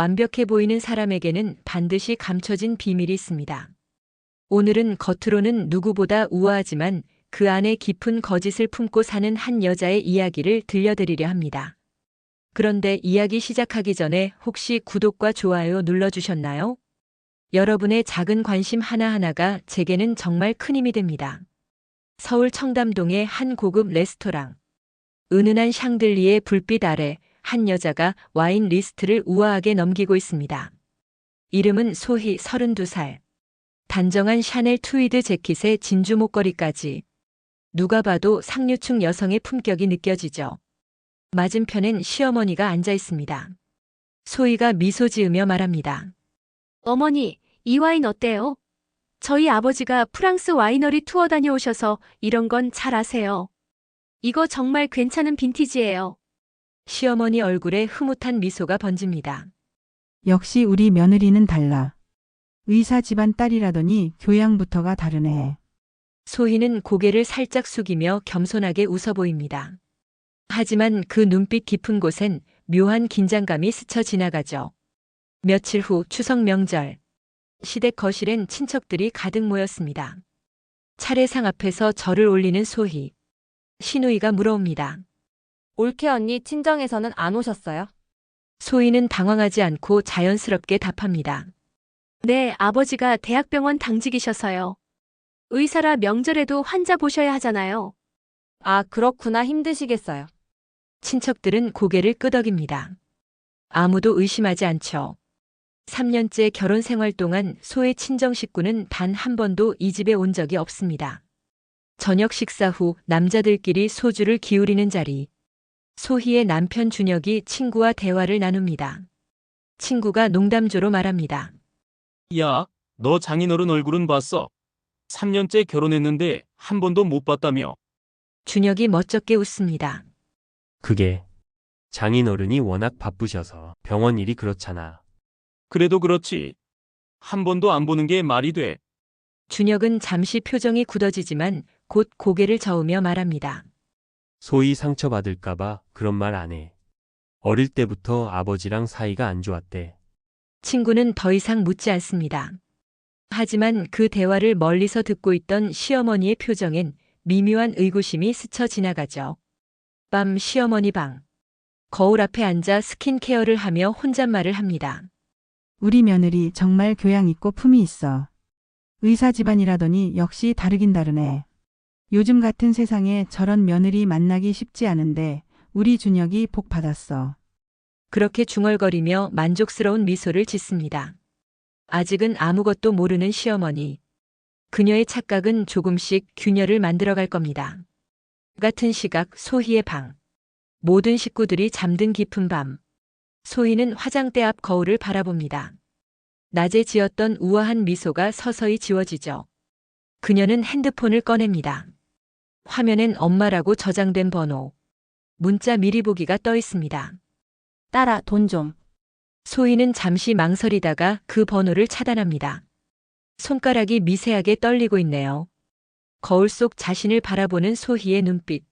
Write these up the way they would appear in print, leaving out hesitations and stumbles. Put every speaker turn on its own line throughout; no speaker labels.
완벽해 보이는 사람에게는 반드시 감춰진 비밀이 있습니다. 오늘은 겉으로는 누구보다 우아하지만 그 안에 깊은 거짓을 품고 사는 한 여자의 이야기를 들려드리려 합니다. 그런데 이야기 시작하기 전에 혹시 구독과 좋아요 눌러주셨나요? 여러분의 작은 관심 하나하나가 제게는 정말 큰 힘이 됩니다. 서울 청담동의 한 고급 레스토랑. 은은한 샹들리에 불빛 아래 한 여자가 와인 리스트를 우아하게 넘기고 있습니다. 이름은 소희 32살. 단정한 샤넬 트위드 재킷에 진주 목걸이까지. 누가 봐도 상류층 여성의 품격이 느껴지죠. 맞은편엔 시어머니가 앉아 있습니다. 소희가 미소 지으며 말합니다.
어머니, 이 와인 어때요? 저희 아버지가 프랑스 와이너리 투어 다녀오셔서 이런 건 잘 아세요. 이거 정말 괜찮은 빈티지예요.
시어머니 얼굴에 흐뭇한 미소가 번집니다.
역시 우리 며느리는 달라. 의사 집안 딸이라더니 교양부터가 다르네.
소희는 고개를 살짝 숙이며 겸손하게 웃어 보입니다. 하지만 그 눈빛 깊은 곳엔 묘한 긴장감이 스쳐 지나가죠. 며칠 후 추석 명절. 시댁 거실엔 친척들이 가득 모였습니다. 차례상 앞에서 절을 올리는 소희. 시누이가 물어옵니다.
올케 언니 친정에서는 안 오셨어요?
소희는 당황하지 않고 자연스럽게 답합니다.
네, 아버지가 대학병원 당직이셔서요. 의사라 명절에도 환자 보셔야 하잖아요.
아, 그렇구나. 힘드시겠어요.
친척들은 고개를 끄덕입니다. 아무도 의심하지 않죠. 3년째 결혼 생활 동안 소의 친정 식구는 단 한 번도 이 집에 온 적이 없습니다. 저녁 식사 후 남자들끼리 소주를 기울이는 자리. 소희의 남편 준혁이 친구와 대화를 나눕니다. 친구가 농담조로 말합니다.
야, 너 장인어른 얼굴은 봤어? 3년째 결혼했는데 한 번도 못 봤다며.
준혁이 멋쩍게 웃습니다.
그게 장인어른이 워낙 바쁘셔서 병원 일이 그렇잖아.
그래도 그렇지. 한 번도 안 보는 게 말이 돼.
준혁은 잠시 표정이 굳어지지만 곧 고개를 저으며 말합니다.
소위 상처받을까봐 그런 말 안 해. 어릴 때부터 아버지랑 사이가 안 좋았대.
친구는 더 이상 묻지 않습니다. 하지만 그 대화를 멀리서 듣고 있던 시어머니의 표정엔 미묘한 의구심이 스쳐 지나가죠. 밤 시어머니 방. 거울 앞에 앉아 스킨케어를 하며 혼잣말을 합니다.
우리 며느리 정말 교양 있고 품이 있어. 의사 집안이라더니 역시 다르긴 다르네. 요즘 같은 세상에 저런 며느리 만나기 쉽지 않은데 우리 준혁이 복 받았어.
그렇게 중얼거리며 만족스러운 미소를 짓습니다. 아직은 아무것도 모르는 시어머니. 그녀의 착각은 조금씩 균열을 만들어갈 겁니다. 같은 시각 소희의 방. 모든 식구들이 잠든 깊은 밤. 소희는 화장대 앞 거울을 바라봅니다. 낮에 지었던 우아한 미소가 서서히 지워지죠. 그녀는 핸드폰을 꺼냅니다. 화면엔 엄마라고 저장된 번호. 문자 미리 보기가 떠 있습니다.
딸아, 돈 좀.
소희는 잠시 망설이다가 그 번호를 차단합니다. 손가락이 미세하게 떨리고 있네요. 거울 속 자신을 바라보는 소희의 눈빛.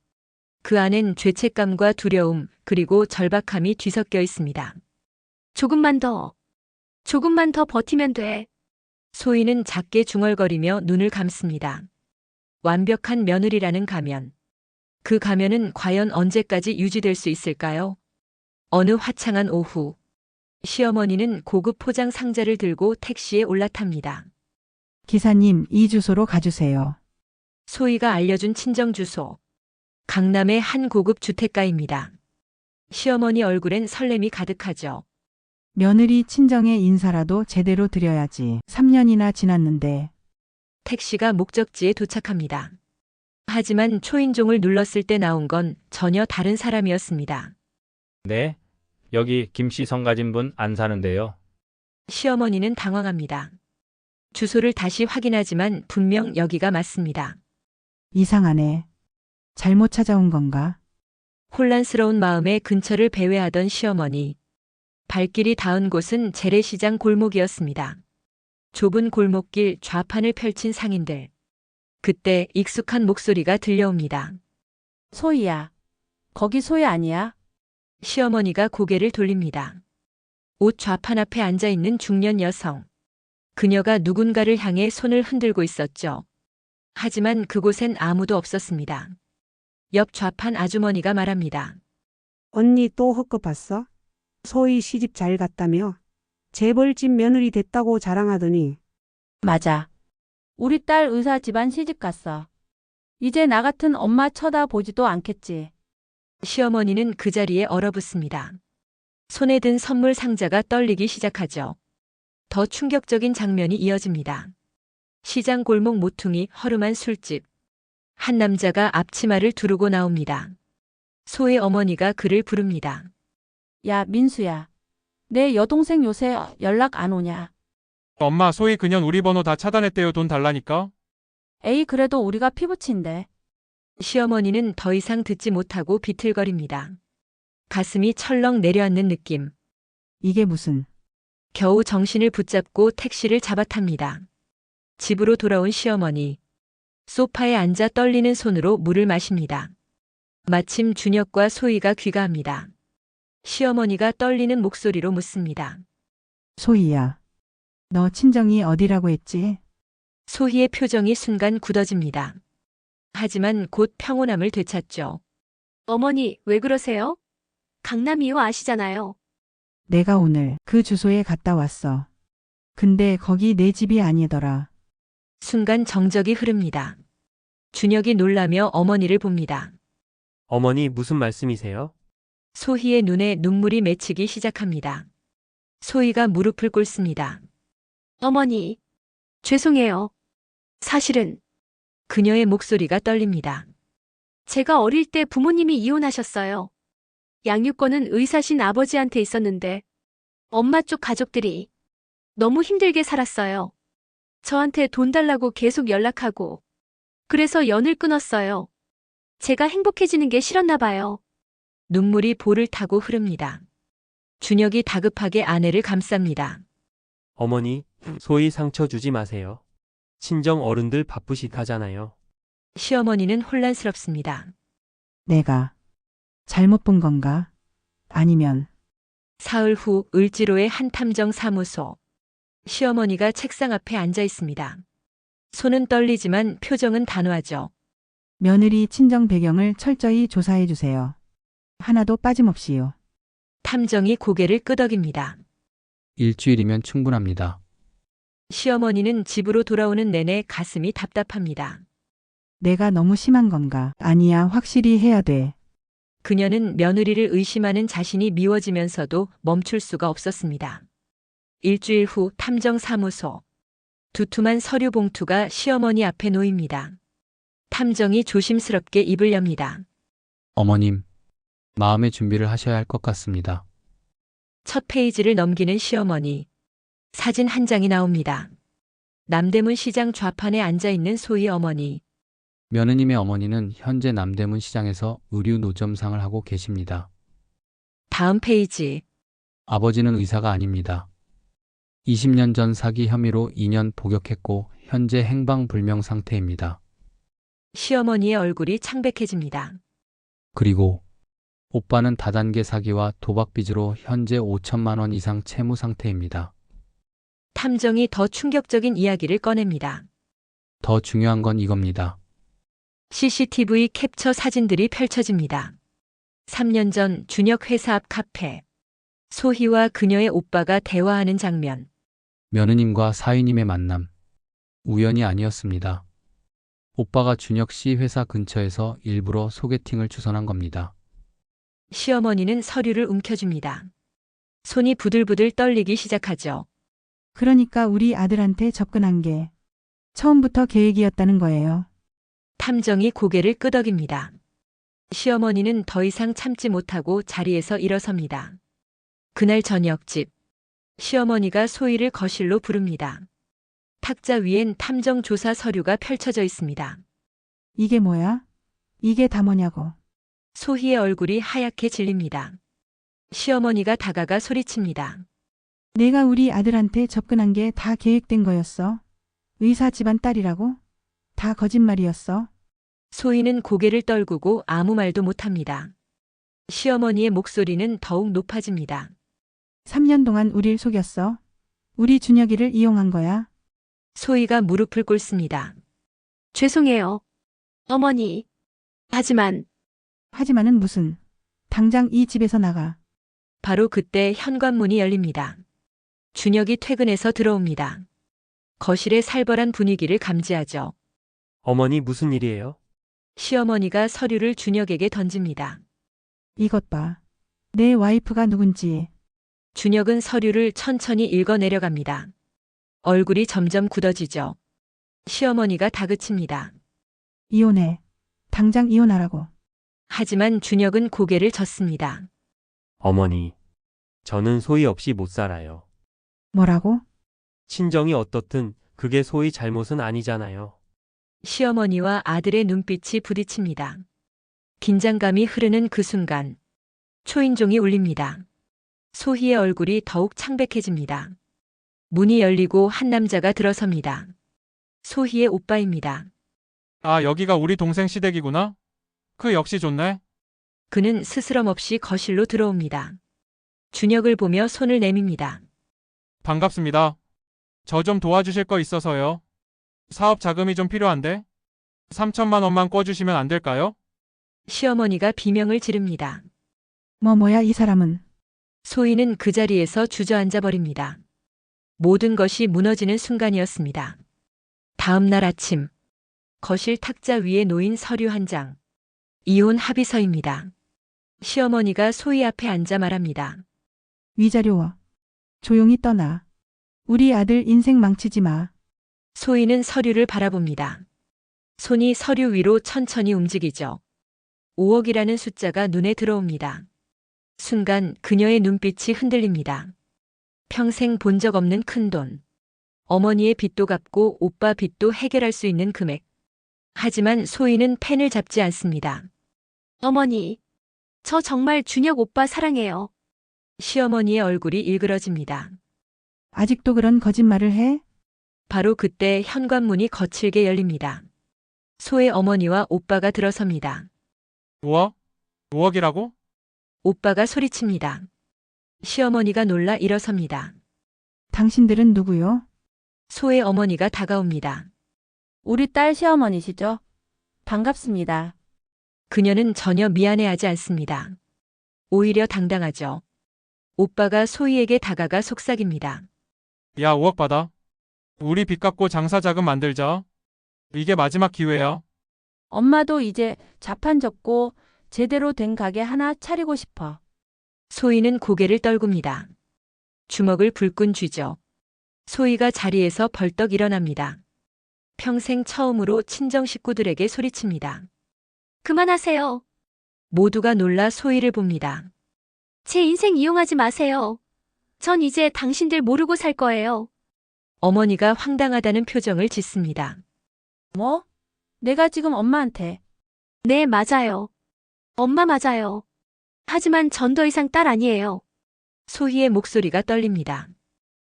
그 안엔 죄책감과 두려움 그리고 절박함이 뒤섞여 있습니다.
조금만 더 버티면 돼.
소희는 작게 중얼거리며 눈을 감습니다. 완벽한 며느리라는 가면. 그 가면은 과연 언제까지 유지될 수 있을까요? 어느 화창한 오후. 시어머니는 고급 포장 상자를 들고 택시에 올라탑니다.
기사님, 이 주소로 가주세요.
소희가 알려준 친정 주소. 강남의 한 고급 주택가입니다. 시어머니 얼굴엔 설렘이 가득하죠.
며느리 친정에 인사라도 제대로 드려야지. 3년이나 지났는데.
택시가 목적지에 도착합니다. 하지만 초인종을 눌렀을 때 나온 건 전혀 다른 사람이었습니다.
네, 여기 김씨 성가진 분 안 사는데요.
시어머니는 당황합니다. 주소를 다시 확인하지만 분명 여기가 맞습니다.
이상하네. 잘못 찾아온 건가?
혼란스러운 마음에 근처를 배회하던 시어머니. 발길이 닿은 곳은 재래시장 골목이었습니다. 좁은 골목길 좌판을 펼친 상인들. 그때 익숙한 목소리가 들려옵니다.
소희야. 거기 소희 아니야?
시어머니가 고개를 돌립니다. 옷 좌판 앞에 앉아 있는 중년 여성. 그녀가 누군가를 향해 손을 흔들고 있었죠. 하지만 그곳엔 아무도 없었습니다. 옆 좌판 아주머니가 말합니다.
언니 또 헛것 봤어? 소희 시집 잘 갔다며? 재벌집 며느리 됐다고 자랑하더니.
맞아. 우리 딸 의사 집안 시집 갔어. 이제 나 같은 엄마 쳐다보지도 않겠지.
시어머니는 그 자리에 얼어붙습니다. 손에 든 선물 상자가 떨리기 시작하죠. 더 충격적인 장면이 이어집니다. 시장 골목 모퉁이 허름한 술집. 한 남자가 앞치마를 두르고 나옵니다. 소의 어머니가 그를 부릅니다.
야, 민수야. 내 여동생 요새 연락 안 오냐?
엄마, 소희 그년 우리 번호 다 차단했대요. 돈 달라니까.
에이, 그래도 우리가 피부친데.
시어머니는 더 이상 듣지 못하고 비틀거립니다. 가슴이 철렁 내려앉는 느낌.
이게 무슨.
겨우 정신을 붙잡고 택시를 잡아탑니다. 집으로 돌아온 시어머니. 소파에 앉아 떨리는 손으로 물을 마십니다. 마침 준혁과 소희가 귀가합니다. 시어머니가 떨리는 목소리로 묻습니다.
소희야. 너 친정이 어디라고 했지?
소희의 표정이 순간 굳어집니다. 하지만 곧 평온함을 되찾죠.
어머니, 왜 그러세요? 강남이요 아시잖아요.
내가 오늘 그 주소에 갔다 왔어. 근데 거기 내 집이 아니더라.
순간 정적이 흐릅니다. 준혁이 놀라며 어머니를 봅니다.
어머니 무슨 말씀이세요?
소희의 눈에 눈물이 맺히기 시작합니다. 소희가 무릎을 꿇습니다.
어머니, 죄송해요. 사실은
그녀의 목소리가 떨립니다.
제가 어릴 때 부모님이 이혼하셨어요. 양육권은 의사신 아버지한테 있었는데 엄마 쪽 가족들이 너무 힘들게 살았어요. 저한테 돈 달라고 계속 연락하고 그래서 연을 끊었어요. 제가 행복해지는 게 싫었나 봐요.
눈물이 볼을 타고 흐릅니다. 준혁이 다급하게 아내를 감쌉니다.
어머니, 소희 상처 주지 마세요. 친정 어른들 바쁘시다잖아요.
시어머니는 혼란스럽습니다.
내가 잘못 본 건가? 아니면
사흘 후 을지로의 한 탐정 사무소. 시어머니가 책상 앞에 앉아 있습니다. 손은 떨리지만 표정은 단호하죠.
며느리 친정 배경을 철저히 조사해 주세요. 하나도 빠짐없이요.
탐정이 고개를 끄덕입니다.
일주일이면 충분합니다.
시어머니는 집으로 돌아오는 내내 가슴이 답답합니다.
내가 너무 심한 건가? 아니야, 확실히 해야 돼.
그녀는 며느리를 의심하는 자신이 미워지면서도 멈출 수가 없었습니다. 일주일 후 탐정사무소. 두툼한 서류 봉투가 시어머니 앞에 놓입니다. 탐정이 조심스럽게 입을 엽니다.
어머님, 마음의 준비를 하셔야 할 것 같습니다.
첫 페이지를 넘기는 시어머니. 사진 한 장이 나옵니다. 남대문 시장 좌판에 앉아 있는 소희 어머니.
며느님의 어머니는 현재 남대문 시장에서 의류 노점상을 하고 계십니다.
다음 페이지.
아버지는 의사가 아닙니다. 20년 전 사기 혐의로 2년 복역했고 현재 행방불명 상태입니다.
시어머니의 얼굴이 창백해집니다.
그리고 오빠는 다단계 사기와 도박 빚으로 현재 5천만 원 이상 채무 상태입니다.
탐정이 더 충격적인 이야기를 꺼냅니다.
더 중요한 건 이겁니다.
CCTV 캡처 사진들이 펼쳐집니다. 3년 전 준혁 회사 앞 카페. 소희와 그녀의 오빠가 대화하는 장면.
며느님과 사위님의 만남. 우연이 아니었습니다. 오빠가 준혁 씨 회사 근처에서 일부러 소개팅을 주선한 겁니다.
시어머니는 서류를 움켜줍니다. 손이 부들부들 떨리기 시작하죠.
그러니까 우리 아들한테 접근한 게 처음부터 계획이었다는 거예요.
탐정이 고개를 끄덕입니다. 시어머니는 더 이상 참지 못하고 자리에서 일어섭니다. 그날 저녁 집. 시어머니가 소희를 거실로 부릅니다. 탁자 위엔 탐정 조사 서류가 펼쳐져 있습니다.
이게 뭐야? 이게 다 뭐냐고.
소희의 얼굴이 하얗게 질립니다. 시어머니가 다가가 소리칩니다.
내가 우리 아들한테 접근한 게 다 계획된 거였어. 의사 집안 딸이라고? 다 거짓말이었어.
소희는 고개를 떨구고 아무 말도 못합니다. 시어머니의 목소리는 더욱 높아집니다.
3년 동안 우릴 속였어. 우리 준혁이를 이용한 거야.
소희가 무릎을 꿇습니다.
죄송해요. 어머니.
하지만은 무슨. 당장 이 집에서 나가.
바로 그때 현관문이 열립니다. 준혁이 퇴근해서 들어옵니다. 거실의 살벌한 분위기를 감지하죠.
어머니 무슨 일이에요?
시어머니가 서류를 준혁에게 던집니다.
이것 봐. 내 와이프가 누군지.
준혁은 서류를 천천히 읽어내려갑니다. 얼굴이 점점 굳어지죠. 시어머니가 다그칩니다.
이혼해. 당장 이혼하라고.
하지만 준혁은 고개를 젓습니다.
어머니. 저는 소희 없이 못 살아요.
뭐라고?
친정이 어떻든 그게 소희 잘못은 아니잖아요.
시어머니와 아들의 눈빛이 부딪힙니다. 긴장감이 흐르는 그 순간 초인종이 울립니다. 소희의 얼굴이 더욱 창백해집니다. 문이 열리고 한 남자가 들어섭니다. 소희의 오빠입니다.
아, 여기가 우리 동생 시댁이구나? 그 역시 좋네.
그는 스스럼없이 거실로 들어옵니다. 준혁을 보며 손을 내밉니다.
반갑습니다. 저 좀 도와주실 거 있어서요. 사업 자금이 좀 필요한데 3천만 원만 꿔주시면 안 될까요?
시어머니가 비명을 지릅니다.
뭐야 이 사람은.
소희는 그 자리에서 주저앉아 버립니다. 모든 것이 무너지는 순간이었습니다. 다음 날 아침, 거실 탁자 위에 놓인 서류 한 장. 이혼 합의서입니다. 시어머니가 소희 앞에 앉아 말합니다.
위자료워. 조용히 떠나. 우리 아들 인생 망치지 마.
소희는 서류를 바라봅니다. 손이 서류 위로 천천히 움직이죠. 5억이라는 숫자가 눈에 들어옵니다. 순간 그녀의 눈빛이 흔들립니다. 평생 본 적 없는 큰돈. 어머니의 빚도 갚고 오빠 빚도 해결할 수 있는 금액. 하지만 소희는 펜을 잡지 않습니다.
어머니. 저 정말 준혁 오빠 사랑해요.
시어머니의 얼굴이 일그러집니다.
아직도 그런 거짓말을 해?
바로 그때 현관문이 거칠게 열립니다. 소의 어머니와 오빠가 들어섭니다.
5억? 5억이라고?
오빠가 소리칩니다. 시어머니가 놀라 일어섭니다.
당신들은 누구요?
소의 어머니가 다가옵니다.
우리 딸 시어머니시죠? 반갑습니다.
그녀는 전혀 미안해하지 않습니다. 오히려 당당하죠. 오빠가 소희에게 다가가 속삭입니다.
야, 5억 받아. 우리 빚 갚고 장사 자금 만들자. 이게 마지막 기회야.
엄마도 이제 자판 접고 제대로 된 가게 하나 차리고 싶어.
소희는 고개를 떨굽니다. 주먹을 불끈 쥐죠. 소희가 자리에서 벌떡 일어납니다. 평생 처음으로 친정 식구들에게 소리칩니다.
그만하세요.
모두가 놀라 소희를 봅니다.
제 인생 이용하지 마세요. 전 이제 당신들 모르고 살 거예요.
어머니가 황당하다는 표정을 짓습니다.
뭐? 내가 지금 엄마한테.
네, 맞아요. 엄마 맞아요. 하지만 전 더 이상 딸 아니에요.
소희의 목소리가 떨립니다.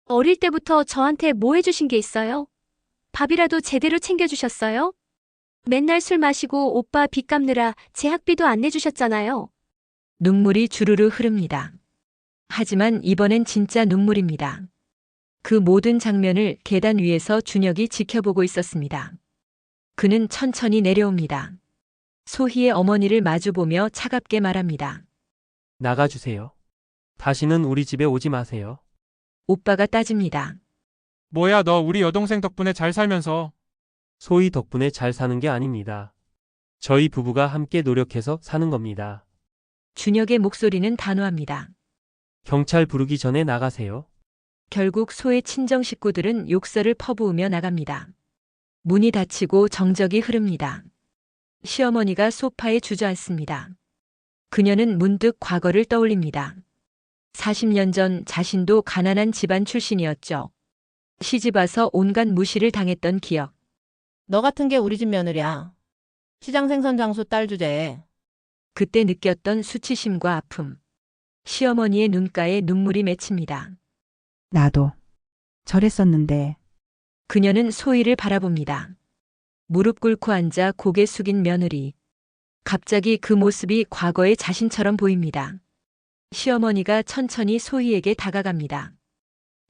어릴 때부터 저한테 뭐 해주신 게 있어요? 밥이라도 제대로 챙겨주셨어요? 맨날 술 마시고 오빠 빚 갚느라 제 학비도 안 내주셨잖아요.
눈물이 주르르 흐릅니다. 하지만 이번엔 진짜 눈물입니다. 그 모든 장면을 계단 위에서 준혁이 지켜보고 있었습니다. 그는 천천히 내려옵니다. 소희의 어머니를 마주보며 차갑게 말합니다.
나가주세요. 다시는 우리 집에 오지 마세요.
오빠가 따집니다.
뭐야, 너 우리 여동생 덕분에 잘 살면서.
소희 덕분에 잘 사는 게 아닙니다. 저희 부부가 함께 노력해서 사는 겁니다.
준혁의 목소리는 단호합니다.
경찰 부르기 전에 나가세요.
결국 소의 친정 식구들은 욕설을 퍼부으며 나갑니다. 문이 닫히고 정적이 흐릅니다. 시어머니가 소파에 주저앉습니다. 그녀는 문득 과거를 떠올립니다. 40년 전 자신도 가난한 집안 출신이었죠. 시집 와서 온갖 무시를 당했던 기억.
너 같은 게 우리 집 며느리야. 시장 생선 장수 딸 주제에.
그때 느꼈던 수치심과 아픔. 시어머니의 눈가에 눈물이 맺힙니다.
나도. 저랬었는데.
그녀는 소희를 바라봅니다. 무릎 꿇고 앉아 고개 숙인 며느리. 갑자기 그 모습이 과거의 자신처럼 보입니다. 시어머니가 천천히 소희에게 다가갑니다.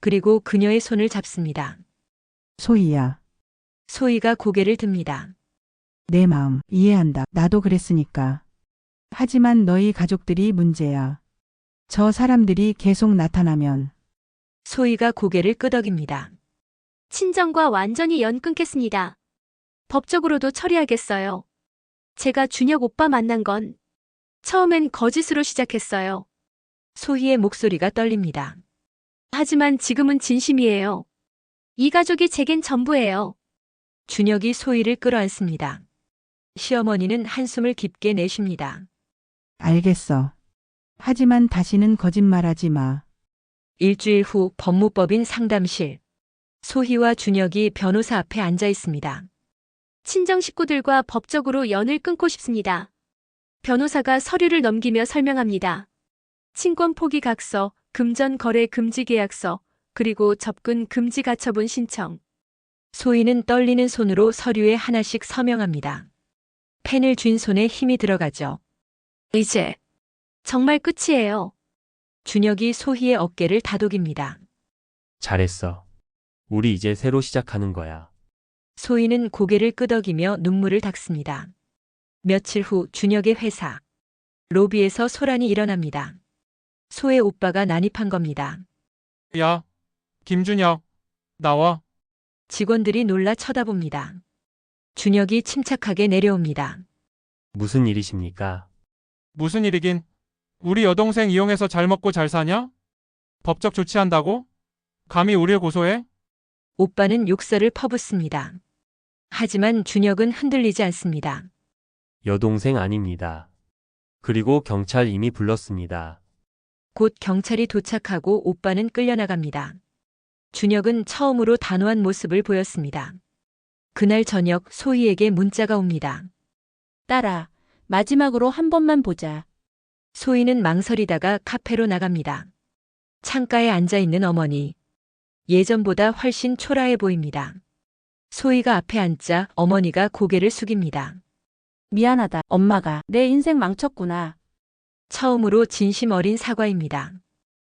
그리고 그녀의 손을 잡습니다.
소희야,
소희가 고개를 듭니다.
내 마음 이해한다. 나도 그랬으니까. 하지만 너희 가족들이 문제야. 저 사람들이 계속 나타나면
소희가 고개를 끄덕입니다.
친정과 완전히 연 끊겠습니다. 법적으로도 처리하겠어요. 제가 준혁 오빠 만난 건 처음엔 거짓으로 시작했어요.
소희의 목소리가 떨립니다.
하지만 지금은 진심이에요. 이 가족이 제겐 전부예요.
준혁이 소희를 끌어안습니다. 시어머니는 한숨을 깊게 내쉽니다.
알겠어. 하지만 다시는 거짓말하지 마.
일주일 후 법무법인 상담실. 소희와 준혁이 변호사 앞에 앉아 있습니다.
친정 식구들과 법적으로 연을 끊고 싶습니다. 변호사가 서류를 넘기며 설명합니다. 친권 포기 각서, 금전 거래 금지 계약서, 그리고 접근 금지 가처분 신청.
소희는 떨리는 손으로 서류에 하나씩 서명합니다. 펜을 쥔 손에 힘이 들어가죠.
이제 정말 끝이에요.
준혁이 소희의 어깨를 다독입니다.
잘했어. 우리 이제 새로 시작하는 거야.
소희는 고개를 끄덕이며 눈물을 닦습니다. 며칠 후 준혁의 회사. 로비에서 소란이 일어납니다. 소의 오빠가 난입한 겁니다.
야, 김준혁, 나와.
직원들이 놀라 쳐다봅니다. 준혁이 침착하게 내려옵니다.
무슨 일이십니까?
무슨 일이긴. 우리 여동생 이용해서 잘 먹고 잘 사냐? 법적 조치한다고? 감히 우릴 고소해?
오빠는 욕설을 퍼붓습니다. 하지만 준혁은 흔들리지 않습니다.
여동생 아닙니다. 그리고 경찰 이미 불렀습니다.
곧 경찰이 도착하고 오빠는 끌려나갑니다. 준혁은 처음으로 단호한 모습을 보였습니다. 그날 저녁 소희에게 문자가 옵니다.
딸아, 마지막으로 한 번만 보자.
소희는 망설이다가 카페로 나갑니다. 창가에 앉아있는 어머니. 예전보다 훨씬 초라해 보입니다. 소희가 앞에 앉자 어머니가 고개를 숙입니다.
미안하다. 엄마가 내 인생 망쳤구나.
처음으로 진심 어린 사과입니다.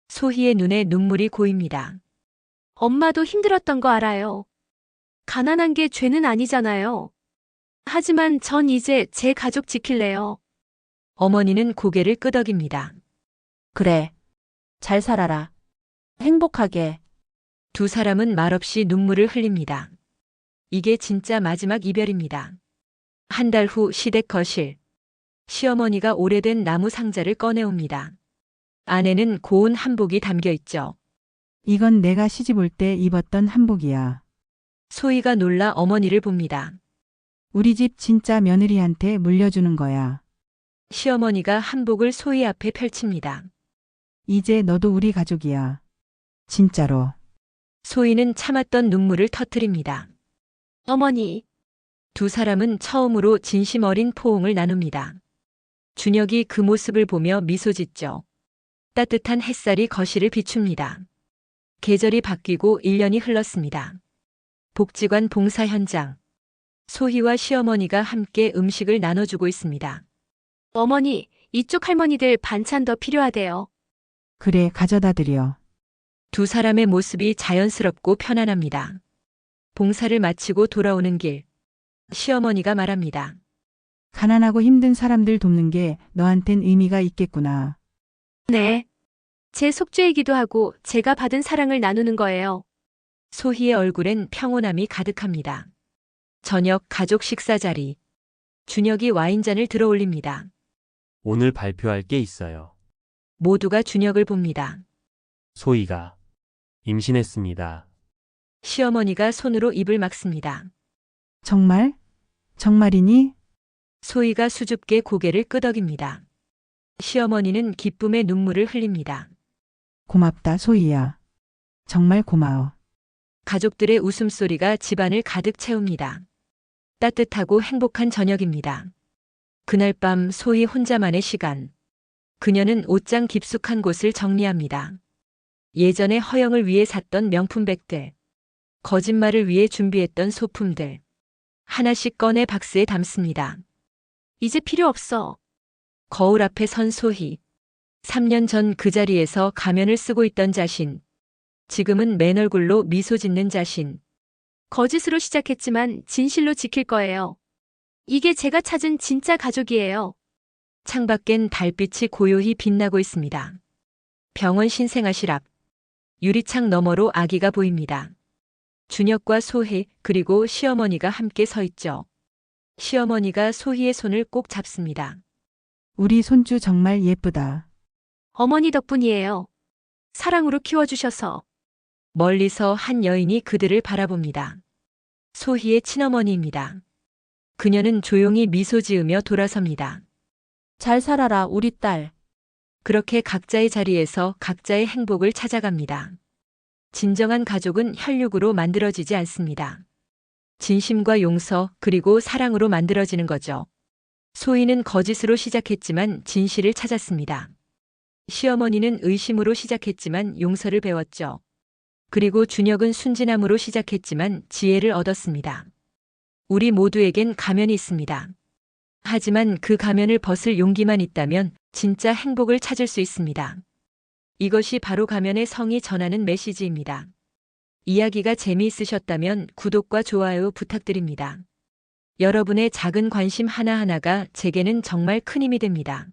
소희의 눈에 눈물이 고입니다.
엄마도 힘들었던 거 알아요. 가난한 게 죄는 아니잖아요. 하지만 전 이제 제 가족 지킬래요.
어머니는 고개를 끄덕입니다.
그래. 잘 살아라. 행복하게.
두 사람은 말없이 눈물을 흘립니다. 이게 진짜 마지막 이별입니다. 한 달 후 시댁 거실. 시어머니가 오래된 나무 상자를 꺼내옵니다. 안에는 고운 한복이 담겨 있죠.
이건 내가 시집 올 때 입었던 한복이야.
소희가 놀라 어머니를 봅니다.
우리 집 진짜 며느리한테 물려주는 거야.
시어머니가 한복을 소희 앞에 펼칩니다.
이제 너도 우리 가족이야. 진짜로.
소희는 참았던 눈물을 터뜨립니다.
어머니,
두 사람은 처음으로 진심 어린 포옹을 나눕니다. 준혁이 그 모습을 보며 미소 짓죠. 따뜻한 햇살이 거실을 비춥니다. 계절이 바뀌고 1년이 흘렀습니다. 복지관 봉사 현장. 소희와 시어머니가 함께 음식을 나눠주고 있습니다.
어머니, 이쪽 할머니들 반찬 더 필요하대요.
그래, 가져다 드려.
두 사람의 모습이 자연스럽고 편안합니다. 봉사를 마치고 돌아오는 길. 시어머니가 말합니다.
가난하고 힘든 사람들 돕는 게 너한텐 의미가 있겠구나.
네. 제 속죄이기도 하고 제가 받은 사랑을 나누는 거예요.
소희의 얼굴엔 평온함이 가득합니다. 저녁 가족 식사 자리. 준혁이 와인잔을 들어 올립니다.
오늘 발표할 게 있어요.
모두가 준혁을 봅니다.
소희가 임신했습니다.
시어머니가 손으로 입을 막습니다.
정말? 정말이니?
소희가 수줍게 고개를 끄덕입니다. 시어머니는 기쁨의 눈물을 흘립니다.
고맙다, 소희야. 정말 고마워.
가족들의 웃음소리가 집안을 가득 채웁니다. 따뜻하고 행복한 저녁입니다. 그날 밤 소희 혼자만의 시간. 그녀는 옷장 깊숙한 곳을 정리합니다. 예전에 허영을 위해 샀던 명품백들. 거짓말을 위해 준비했던 소품들. 하나씩 꺼내 박스에 담습니다.
이제 필요 없어.
거울 앞에 선 소희. 3년 전 그 자리에서 가면을 쓰고 있던 자신. 지금은 맨 얼굴로 미소 짓는 자신.
거짓으로 시작했지만 진실로 지킬 거예요. 이게 제가 찾은 진짜 가족이에요.
창밖엔 달빛이 고요히 빛나고 있습니다. 병원 신생아실 앞. 유리창 너머로 아기가 보입니다. 준혁과 소희 그리고 시어머니가 함께 서 있죠. 시어머니가 소희의 손을 꼭 잡습니다.
우리 손주 정말 예쁘다.
어머니 덕분이에요. 사랑으로 키워주셔서.
멀리서 한 여인이 그들을 바라봅니다. 소희의 친어머니입니다. 그녀는 조용히 미소 지으며 돌아섭니다.
잘 살아라, 우리 딸.
그렇게 각자의 자리에서 각자의 행복을 찾아갑니다. 진정한 가족은 혈육으로 만들어지지 않습니다. 진심과 용서 그리고 사랑으로 만들어지는 거죠. 소희는 거짓으로 시작했지만 진실을 찾았습니다. 시어머니는 의심으로 시작했지만 용서를 배웠죠. 그리고 준혁은 순진함으로 시작했지만 지혜를 얻었습니다. 우리 모두에겐 가면이 있습니다. 하지만 그 가면을 벗을 용기만 있다면 진짜 행복을 찾을 수 있습니다. 이것이 바로 가면의 성이 전하는 메시지입니다. 이야기가 재미있으셨다면 구독과 좋아요 부탁드립니다. 여러분의 작은 관심 하나하나가 제게는 정말 큰 힘이 됩니다.